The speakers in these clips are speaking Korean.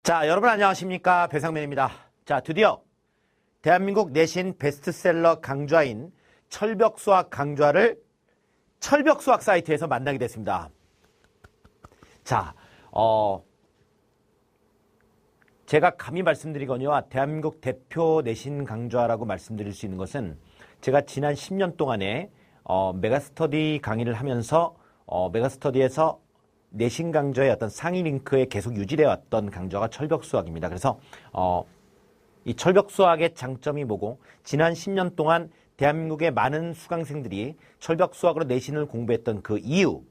자, 여러분 안녕하십니까? 배상면입니다. 자, 드디어 대한민국 내신 베스트셀러 강좌인 철벽수학 강좌를 철벽수학 사이트에서 만나게 됐습니다. 자, 제가 감히 말씀드리거니와 대한민국 대표 내신 강좌라고 말씀드릴 수 있는 것은 제가 지난 10년 동안에 메가스터디 강의를 하면서 메가스터디에서 내신 강좌의 어떤 상위 링크에 계속 유지되어 왔던 강좌가 철벽수학입니다. 그래서 이 철벽수학의 장점이 뭐고 지난 10년 동안 대한민국의 많은 수강생들이 철벽수학으로 내신을 공부했던 그 이유,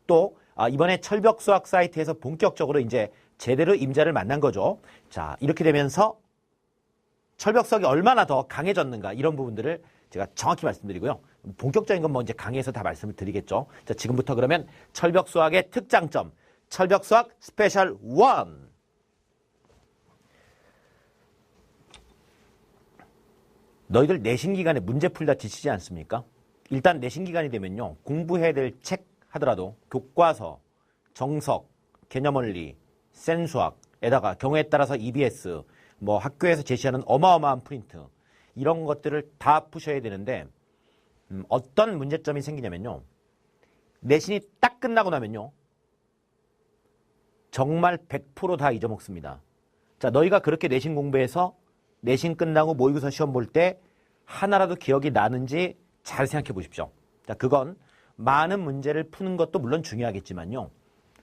또 이번에 철벽수학 사이트에서 본격적으로 이제 제대로 임자를 만난 거죠. 자, 이렇게 되면서 철벽수학이 얼마나 더 강해졌는가 이런 부분들을 제가 정확히 말씀드리고요. 본격적인 건 뭐 이제 강의에서 다 말씀을 드리겠죠. 자, 지금부터 그러면 철벽수학의 특장점, 철벽수학 스페셜 1. 너희들 내신 기간에 문제 풀다 지치지 않습니까? 일단 내신 기간이 되면요. 공부해야 될 책 하더라도 교과서, 정석, 개념원리, 센수학에다가 경우에 따라서 EBS, 뭐 학교에서 제시하는 어마어마한 프린트, 이런 것들을 다 푸셔야 되는데 어떤 문제점이 생기냐면요. 내신이 딱 끝나고 나면요. 정말 100% 다 잊어먹습니다. 자, 너희가 그렇게 내신 공부해서 내신 끝나고 모의고사 시험 볼 때 하나라도 기억이 나는지 잘 생각해 보십시오. 자, 그건 많은 문제를 푸는 것도 물론 중요하겠지만요.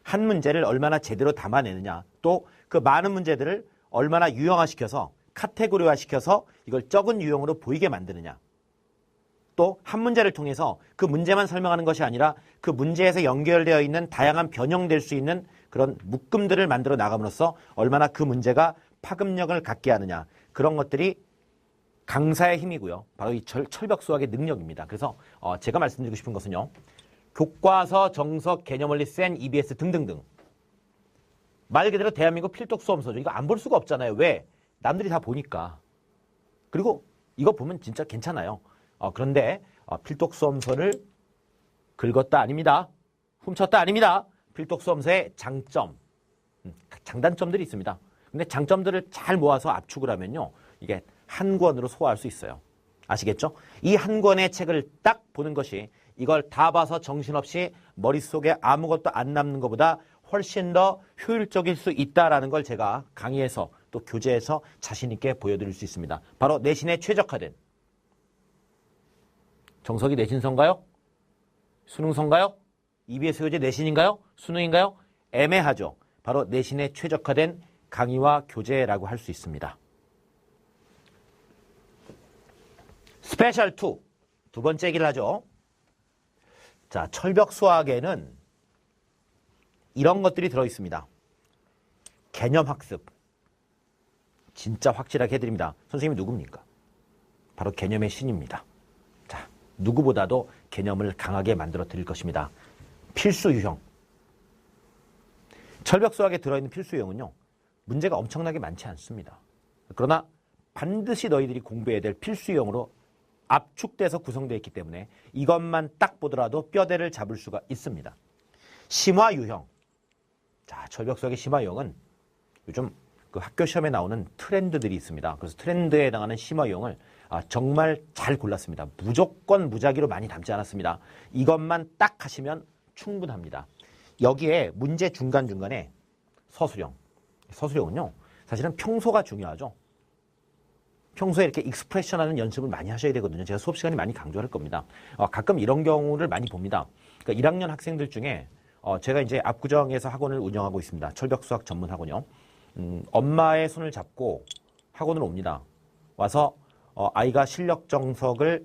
한 문제를 얼마나 제대로 담아내느냐, 또 그 많은 문제들을 얼마나 유형화시켜서 카테고리화시켜서 이걸 적은 유형으로 보이게 만드느냐. 또 한 문제를 통해서 그 문제만 설명하는 것이 아니라 그 문제에서 연결되어 있는 다양한 변형될 수 있는 그런 묶음들을 만들어 나감으로써 얼마나 그 문제가 파급력을 갖게 하느냐. 그런 것들이 강사의 힘이고요. 바로 이 철벽수학의 능력입니다. 그래서 제가 말씀드리고 싶은 것은요. 교과서, 정석, 개념원리, 센, EBS 등등등. 말 그대로 대한민국 필독수험서죠. 이거 안 볼 수가 없잖아요. 왜? 남들이 다 보니까. 그리고 이거 보면 진짜 괜찮아요. 그런데 필독수험서를 긁었다 아닙니다. 훔쳤다 아닙니다. 필독수험서의 장점, 장단점들이 있습니다. 근데 장점들을 잘 모아서 압축을 하면요. 이게 한 권으로 소화할 수 있어요. 아시겠죠? 이 한 권의 책을 딱 보는 것이 이걸 다 봐서 정신없이 머릿속에 아무것도 안 남는 것보다 훨씬 더 효율적일 수 있다라는 걸 제가 강의에서 또 교재에서 자신 있게 보여드릴 수 있습니다. 바로 내신에 최적화된 정석이 내신서인가요? 수능서인가요? EBS 교재 내신인가요? 수능인가요? 애매하죠. 바로 내신에 최적화된 강의와 교재라고 할 수 있습니다. 스페셜 2, 두 번째 얘기를 하죠. 자, 철벽수학에는 이런 것들이 들어있습니다. 개념학습. 진짜 확실하게 해드립니다. 선생님이 누굽니까? 바로 개념의 신입니다. 자, 누구보다도 개념을 강하게 만들어 드릴 것입니다. 필수 유형. 철벽수학에 들어있는 필수 유형은요. 문제가 엄청나게 많지 않습니다. 그러나 반드시 너희들이 공부해야 될 필수 유형으로 압축돼서 구성되어 있기 때문에 이것만 딱 보더라도 뼈대를 잡을 수가 있습니다. 심화 유형. 자, 철벽수학의 심화 유형은 요즘 그 학교 시험에 나오는 트렌드들이 있습니다. 그래서 트렌드에 해당하는 심화 유형을 정말 잘 골랐습니다. 무조건 무작위로 많이 담지 않았습니다. 이것만 딱 하시면 충분합니다. 여기에 문제 중간중간에 서술형. 서술형은요. 사실은 평소가 중요하죠. 평소에 이렇게 익스프레션 하는 연습을 많이 하셔야 되거든요. 제가 수업 시간에 많이 강조할 겁니다. 가끔 이런 경우를 많이 봅니다. 그러니까 1학년 학생들 중에 제가 이제 압구정에서 학원을 운영하고 있습니다. 철벽수학 전문 학원이요. 엄마의 손을 잡고 학원을 옵니다. 와서 아이가 실력 정석을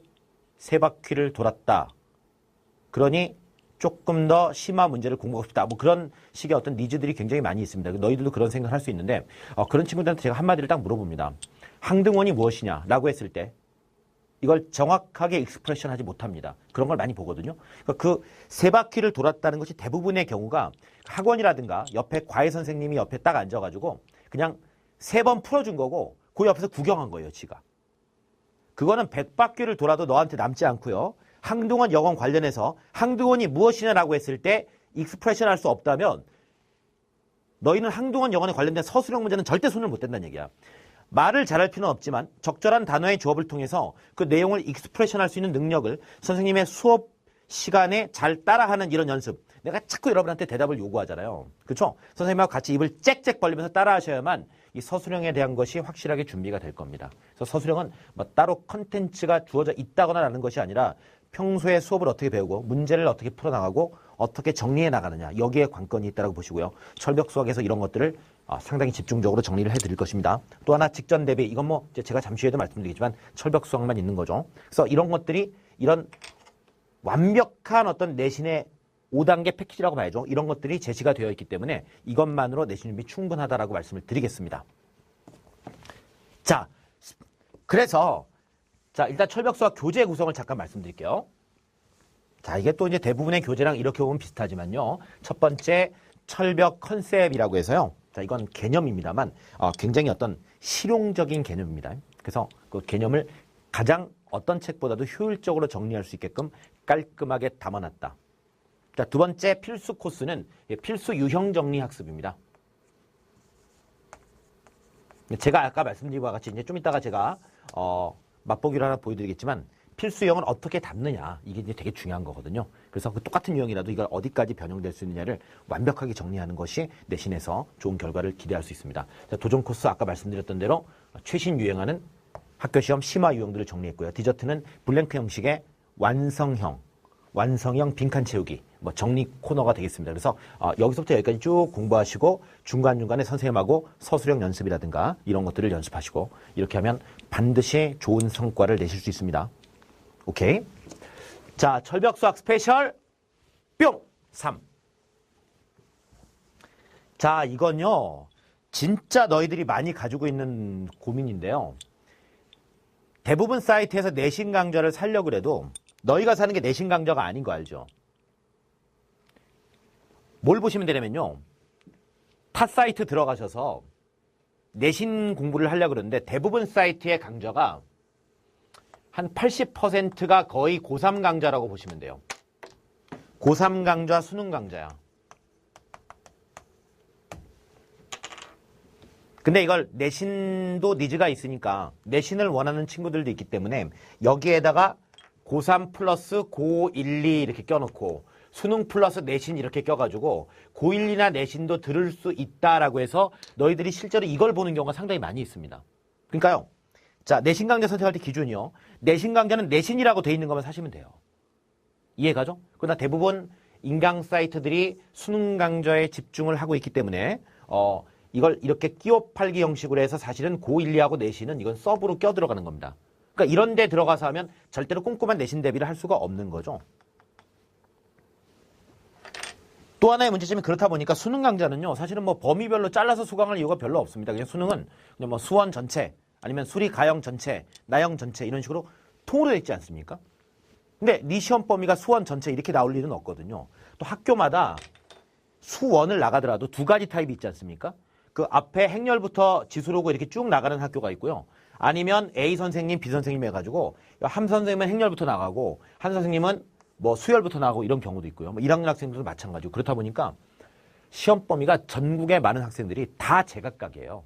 3바퀴를 돌았다. 그러니 조금 더 심화 문제를 공부하고 싶다. 뭐 그런 식의 어떤 니즈들이 굉장히 많이 있습니다. 너희들도 그런 생각을 할 수 있는데 그런 친구들한테 제가 한마디를 딱 물어봅니다. 항등원이 무엇이냐? 라고 했을 때 이걸 정확하게 익스프레션 하지 못합니다. 그런 걸 많이 보거든요. 그러니까 그 3바퀴를 돌았다는 것이 대부분의 경우가 학원이라든가 옆에 과외 선생님이 옆에 딱 앉아가지고 그냥 3번 풀어준 거고 그 옆에서 구경한 거예요, 지가. 그거는 100바퀴를 돌아도 너한테 남지 않고요. 항등원 영어 관련해서 항등원이 무엇이냐라고 했을 때 익스프레션 할 수 없다면 너희는 한동안 영어에 관련된 서술형 문제는 절대 손을 못 댄다는 얘기야. 말을 잘할 필요는 없지만 적절한 단어의 조합을 통해서 그 내용을 익스프레션 할 수 있는 능력을 선생님의 수업 시간에 잘 따라하는 이런 연습. 내가 자꾸 여러분한테 대답을 요구하잖아요. 그렇죠? 선생님하고 같이 입을 짹짹 벌리면서 따라하셔야만 이 서술형에 대한 것이 확실하게 준비가 될 겁니다. 그래서 서술형은 뭐 따로 컨텐츠가 주어져 있다거나 라는 것이 아니라 평소에 수업을 어떻게 배우고 문제를 어떻게 풀어나가고 어떻게 정리해 나가느냐. 여기에 관건이 있다고 보시고요. 철벽 수학에서 이런 것들을 상당히 집중적으로 정리를 해드릴 것입니다. 또 하나 직전 대비. 이건 뭐 제가 잠시 후에도 말씀드리겠지만 철벽 수학만 있는 거죠. 그래서 이런 것들이 이런 완벽한 어떤 내신의 5단계 패키지라고 봐야죠. 이런 것들이 제시가 되어 있기 때문에 이것만으로 내신 준비 충분하다라고 말씀을 드리겠습니다. 자, 그래서 자, 일단 철벽 수학 교재 구성을 잠깐 말씀드릴게요. 자, 이게 또 이제 대부분의 교재랑 이렇게 보면 비슷하지만요. 첫 번째 철벽 컨셉이라고 해서요. 자, 이건 개념입니다만 굉장히 어떤 실용적인 개념입니다. 그래서 그 개념을 가장 어떤 책보다도 효율적으로 정리할 수 있게끔 깔끔하게 담아놨다. 자, 두 번째 필수 코스는 필수 유형 정리 학습입니다. 제가 아까 말씀드린 바와 같이 이제 좀 이따가 제가 맛보기를 하나 보여드리겠지만 필수 유형은 어떻게 담느냐 이게 이제 되게 중요한 거거든요. 그래서 그 똑같은 유형이라도 이걸 어디까지 변형될 수 있느냐를 완벽하게 정리하는 것이 내신에서 좋은 결과를 기대할 수 있습니다. 자, 도전 코스 아까 말씀드렸던 대로 최신 유행하는 학교 시험 심화 유형들을 정리했고요. 디저트는 블랭크 형식의 완성형 빈칸 채우기 정리 코너가 되겠습니다. 그래서 여기서부터 여기까지 쭉 공부하시고 중간중간에 선생님하고 서술형 연습이라든가 이런 것들을 연습하시고 이렇게 하면 반드시 좋은 성과를 내실 수 있습니다. 오케이? 자, 철벽 수학 스페셜 뿅! 3. 자, 이건요. 진짜 너희들이 많이 가지고 있는 고민인데요. 대부분 사이트에서 내신 강좌를 살려고 그래도 너희가 사는 게 내신 강좌가 아닌 거 알죠? 뭘 보시면 되냐면요. 타 사이트 들어가셔서 내신 공부를 하려고 그러는데 대부분 사이트의 강좌가 한 80%가 거의 고3 강좌라고 보시면 돼요. 고3 강좌, 수능 강좌야. 근데 이걸 내신도 니즈가 있으니까 내신을 원하는 친구들도 있기 때문에 여기에다가 고3 플러스 고12 이렇게 껴놓고 수능 플러스 내신 이렇게 껴가지고 고12나 내신도 들을 수 있다라고 해서 너희들이 실제로 이걸 보는 경우가 상당히 많이 있습니다. 그러니까요. 자, 내신 강좌 선택할 때 기준이요. 내신 강좌는 내신이라고 돼 있는 것만 사시면 돼요. 이해가죠? 그러나 대부분 인강 사이트들이 수능 강좌에 집중을 하고 있기 때문에 이걸 이렇게 끼워 팔기 형식으로 해서 사실은 고1, 2하고 내신은 이건 서브로 껴 들어가는 겁니다. 그러니까 이런 데 들어가서 하면 절대로 꼼꼼한 내신 대비를 할 수가 없는 거죠. 또 하나의 문제점이 그렇다 보니까 수능 강좌는요. 사실은 뭐 범위별로 잘라서 수강할 이유가 별로 없습니다. 그냥 수능은 그냥 뭐 수원 전체 아니면 수리 가형 전체, 나형 전체 이런 식으로 통으로 되어 있지 않습니까? 근데 네 시험 범위가 수원 전체 이렇게 나올 일은 없거든요. 또 학교마다 수원을 나가더라도 두 가지 타입이 있지 않습니까? 그 앞에 행렬부터 지수로고 이렇게 쭉 나가는 학교가 있고요. 아니면 A 선생님, B 선생님 해가지고 한 선생님은 행렬부터 나가고 한 선생님은 뭐 수열부터 나가고 이런 경우도 있고요. 뭐 1학년 학생들도 마찬가지고 그렇다 보니까 시험 범위가 전국의 많은 학생들이 다 제각각이에요.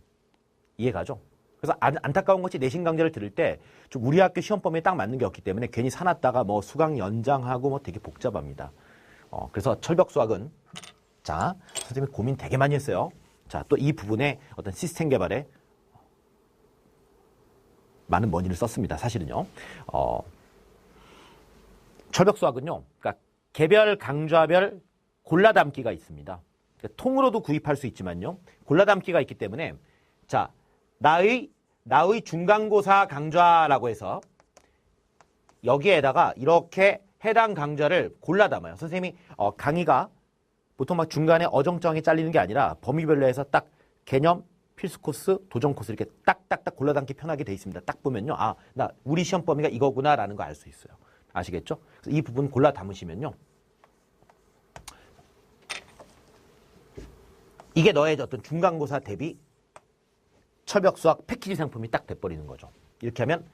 이해가죠? 그래서 안타까운 것이 내신 강좌를 들을 때 좀 우리 학교 시험 범위에 딱 맞는 게 없기 때문에 괜히 사놨다가 뭐 수강 연장하고 뭐 되게 복잡합니다. 그래서 철벽 수학은 자, 선생님이 고민 되게 많이 했어요. 자, 또 이 부분에 어떤 시스템 개발에 많은 머니를 썼습니다. 사실은요. 철벽 수학은요. 그러니까 개별 강좌별 골라담기가 있습니다. 그러니까 통으로도 구입할 수 있지만요. 골라담기가 있기 때문에 자, 나의 중간고사 강좌라고 해서 여기에다가 이렇게 해당 강좌를 골라 담아요. 선생님이 강의가 보통 막 중간에 어정쩡하게 잘리는 게 아니라 범위별로 해서 딱 개념, 필수 코스, 도전 코스 이렇게 딱딱딱 골라담기 편하게 돼 있습니다. 딱 보면요. 아, 나 우리 시험 범위가 이거구나라는 거 알 수 있어요. 아시겠죠? 그래서 이 부분 골라 담으시면요. 이게 너의 어떤 중간고사 대비 철벽 수학 패키지 상품이 딱 돼버리는 거죠. 이렇게 하면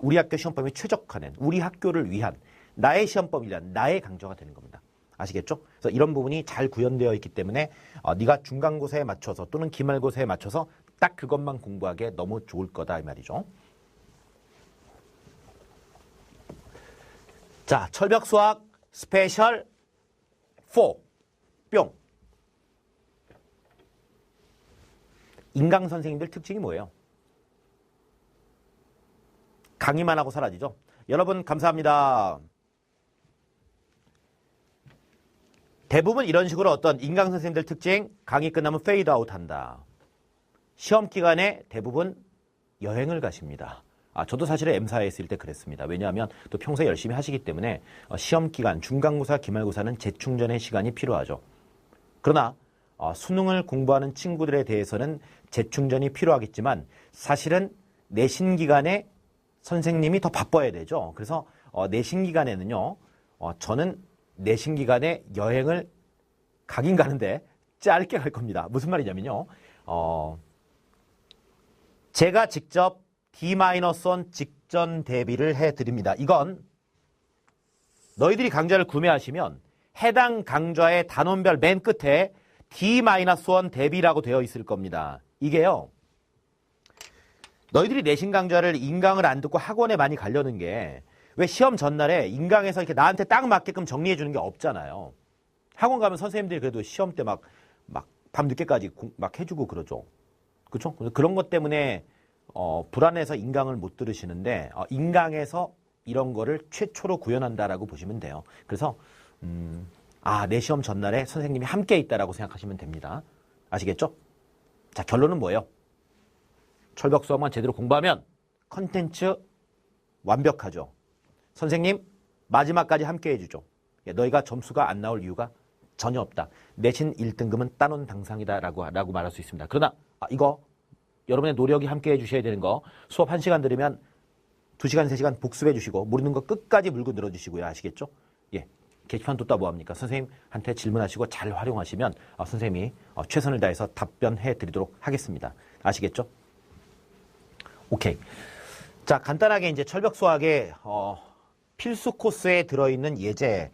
우리 학교 시험 범위에 최적화된 우리 학교를 위한 나의 시험 범위란 나의 강좌가 되는 겁니다. 아시겠죠? 그래서 이런 부분이 잘 구현되어 있기 때문에 네가 중간고사에 맞춰서 또는 기말고사에 맞춰서 딱 그것만 공부하기에 너무 좋을 거다 이 말이죠. 자, 철벽 수학 스페셜 4 뿅. 인강 선생님들 특징이 뭐예요? 강의만 하고 사라지죠. 여러분 감사합니다. 대부분 이런 식으로 어떤 인강 선생님들 특징, 강의 끝나면 페이드 아웃 한다. 시험 기간에 대부분 여행을 가십니다. 저도 사실은 M사에 있을 때 그랬습니다. 왜냐하면 또 평소에 열심히 하시기 때문에 시험 기간, 중간고사, 기말고사는 재충전의 시간이 필요하죠. 그러나 수능을 공부하는 친구들에 대해서는 재충전이 필요하겠지만 사실은 내신 기간에 선생님이 더 바빠야 되죠. 그래서 내신 기간에는요. 저는 내신 기간에 여행을 가긴 가는데 짧게 갈 겁니다. 무슨 말이냐면요. 제가 직접 D-1 직전 대비를 해드립니다. 이건 너희들이 강좌를 구매하시면 해당 강좌의 단원별 맨 끝에 D-1 대비라고 되어 있을 겁니다. 이게요. 너희들이 내신 강좌를 인강을 안 듣고 학원에 많이 가려는 게 왜 시험 전날에 인강에서 이렇게 나한테 딱 맞게끔 정리해 주는 게 없잖아요. 학원 가면 선생님들이 그래도 시험 때 막 밤늦게까지 막 해주고 그러죠. 그렇죠? 그런 것 때문에 불안해서 인강을 못 들으시는데 인강에서 이런 거를 최초로 구현한다라고 보시면 돼요. 그래서 내 시험 전날에 선생님이 함께 있다라고 생각하시면 됩니다. 아시겠죠? 자, 결론은 뭐예요? 철벽 수학만 제대로 공부하면 컨텐츠 완벽하죠. 선생님 마지막까지 함께 해주죠. 너희가 점수가 안 나올 이유가 전혀 없다. 내신 1등급은 따놓은 당상이다 라고 말할 수 있습니다. 그러나 이거 여러분의 노력이 함께 해주셔야 되는 거 수업 1시간 들으면 2시간, 3시간 복습해 주시고 모르는 거 끝까지 물고 늘어주시고요. 아시겠죠? 예. 게시판 뒀다 뭐합니까? 선생님한테 질문하시고 잘 활용하시면 선생님이 최선을 다해서 답변해 드리도록 하겠습니다. 아시겠죠? 오케이. 자, 간단하게 이제 철벽 수학의 필수 코스에 들어있는 예제.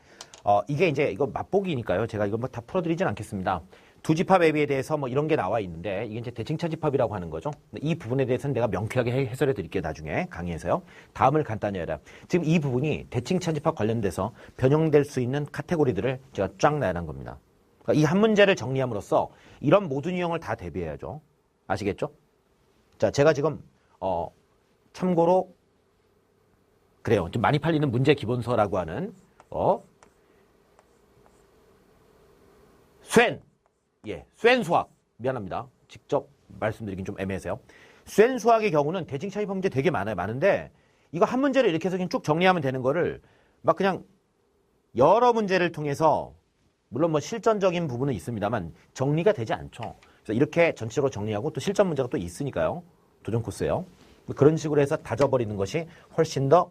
이게 이제 이거 맛보기니까요. 제가 이거 뭐 다 풀어드리진 않겠습니다. 두집합 앱에 대해서 뭐 이런 게 나와 있는데 이게 이제 대칭차집합이라고 하는 거죠. 이 부분에 대해서는 내가 명쾌하게 해설해 드릴게요. 나중에 강의에서요. 다음을 간단히 해라. 지금 이 부분이 대칭차집합 관련돼서 변형될 수 있는 카테고리들을 제가 쫙 나열한 겁니다. 그러니까 이 한 문제를 정리함으로써 이런 모든 유형을 다 대비해야죠. 아시겠죠? 자, 제가 지금 참고로 그래요. 좀 많이 팔리는 문제 기본서라고 하는 쇠ν 수학. 미안합니다. 직접 말씀드리긴 좀 애매해서요. 쇠ν 수학의 경우는 대칭차집합 문제 되게 많아요. 많은데 이거 한 문제를 이렇게 해서 그냥 쭉 정리하면 되는 거를 막 그냥 여러 문제를 통해서 물론 뭐 실전적인 부분은 있습니다만 정리가 되지 않죠. 그래서 이렇게 전체적으로 정리하고 또 실전 문제가 또 있으니까요. 도전 코스예요. 그런 식으로 해서 다져버리는 것이 훨씬 더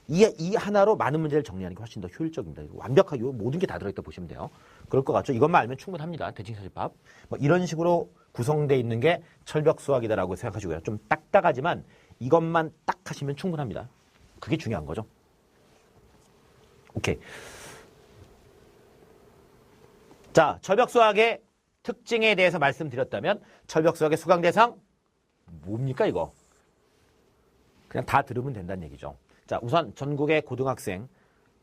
이 하나로 많은 문제를 정리하는 게 훨씬 더 효율적입니다. 완벽하게 모든 게 다 들어있다 보시면 돼요. 그럴 것 같죠? 이것만 알면 충분합니다. 대칭차집합. 뭐 이런 식으로 구성되어 있는 게 철벽 수학이다라고 생각하시고요. 좀 딱딱하지만 이것만 딱 하시면 충분합니다. 그게 중요한 거죠. 오케이. 자, 철벽 수학의 특징에 대해서 말씀드렸다면 철벽 수학의 수강 대상 뭡니까 이거? 그냥 다 들으면 된다는 얘기죠. 자, 우선 전국의 고등학생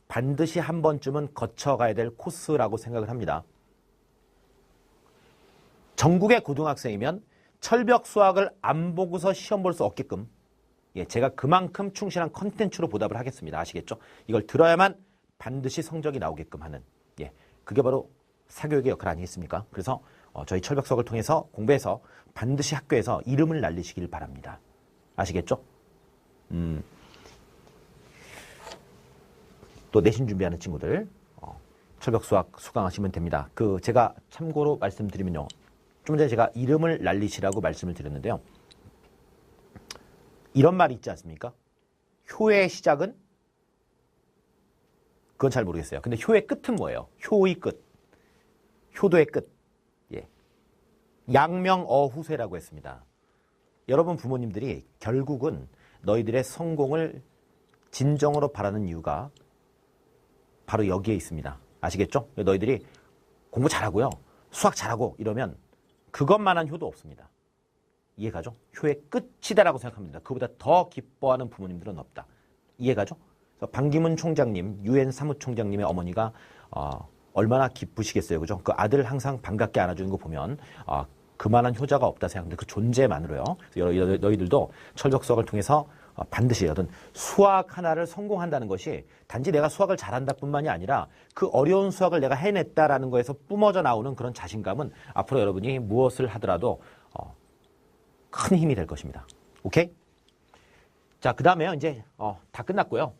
반드시 한 번쯤은 거쳐가야 될 코스라고 생각을 합니다. 전국의 고등학생이면 철벽 수학을 안 보고서 시험 볼 수 없게끔 제가 그만큼 충실한 컨텐츠로 보답을 하겠습니다. 아시겠죠? 이걸 들어야만 반드시 성적이 나오게끔 하는 그게 바로 사교육의 역할 아니겠습니까? 그래서 저희 철벽 수학을 통해서 공부해서 반드시 학교에서 이름을 날리시길 바랍니다. 아시겠죠? 또 내신 준비하는 친구들 철벽 수학 수강하시면 됩니다. 제가 참고로 말씀드리면요. 좀 전에 제가 이름을 날리시라고 말씀을 드렸는데요. 이런 말이 있지 않습니까? 효의 시작은? 그건 잘 모르겠어요. 근데 효의 끝은 뭐예요? 효의 끝. 효도의 끝. 양명어후세라고 했습니다. 여러분 부모님들이 결국은 너희들의 성공을 진정으로 바라는 이유가 바로 여기에 있습니다. 아시겠죠? 너희들이 공부 잘하고요. 수학 잘하고 이러면 그것만한 효도 없습니다. 이해가죠? 효의 끝이다라고 생각합니다. 그보다 더 기뻐하는 부모님들은 없다. 이해가죠? 반기문 총장님, 유엔 사무총장님의 어머니가 얼마나 기쁘시겠어요. 그죠? 그 아들 항상 반갑게 안아주는 거 보면 그만한 효자가 없다 생각합니다. 그 존재만으로요. 그래서 너희들도 철벽 수학을 통해서 반드시 어떤 수학 하나를 성공한다는 것이 단지 내가 수학을 잘한다 뿐만이 아니라 그 어려운 수학을 내가 해냈다라는 거에서 뿜어져 나오는 그런 자신감은 앞으로 여러분이 무엇을 하더라도 큰 힘이 될 것입니다. 오케이? 자, 그 다음에 이제 다 끝났고요.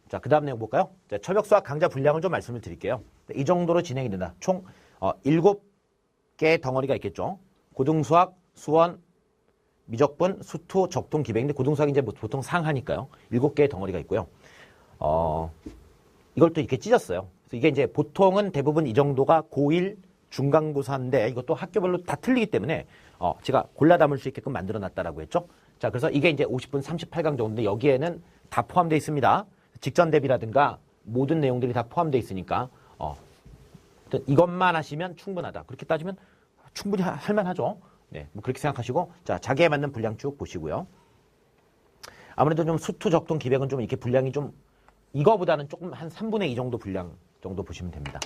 자, 그 다음 내용 볼까요? 자, 철벽 수학 강좌 분량을 좀 말씀을 드릴게요. 이 정도로 진행이 된다. 총 7개의 덩어리가 있겠죠. 고등수학, 수원, 미적분, 수투, 적통, 기백인데 고등수학이 이제 보통 상하니까요. 7개의 덩어리가 있고요. 이걸 또 이렇게 찢었어요. 그래서 이게 이제 보통은 대부분 이 정도가 고1 중간고사인데 이것도 학교별로 다 틀리기 때문에 제가 골라 담을 수 있게끔 만들어 놨다라고 했죠. 자, 그래서 이게 이제 50분 38강 정도인데 여기에는 다 포함되어 있습니다. 직전 대비라든가 모든 내용들이 다 포함되어 있으니까 이것만 하시면 충분하다. 그렇게 따지면 충분히 할만하죠. 네, 뭐 그렇게 생각하시고 자, 자기에 맞는 분량 쭉 보시고요. 아무래도 좀 수투, 적통, 기백은 좀 이렇게 분량이 좀 이거보다는 조금 한 3분의 2 정도 분량 정도 보시면 됩니다.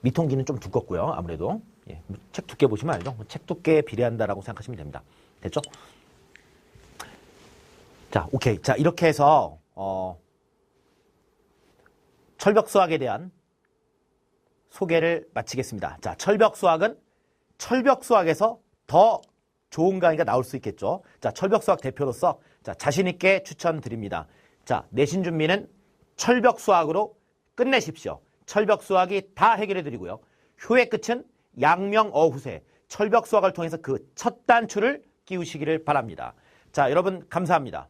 미통기는 좀 두껍고요. 아무래도 책 두께 보시면 알죠. 책 두께에 비례한다라고 생각하시면 됩니다. 됐죠? 자, 오케이. 자, 이렇게 해서 철벽 수학에 대한 소개를 마치겠습니다. 자, 철벽 수학은 철벽 수학에서 더 좋은 강의가 나올 수 있겠죠. 자, 철벽 수학 대표로서 자, 자신 있게 추천드립니다. 자, 내신 준비는 철벽 수학으로 끝내십시오. 철벽 수학이 다 해결해 드리고요. 효의 끝은 양명어후세. 철벽 수학을 통해서 그 첫 단추를 끼우시기를 바랍니다. 자, 여러분 감사합니다.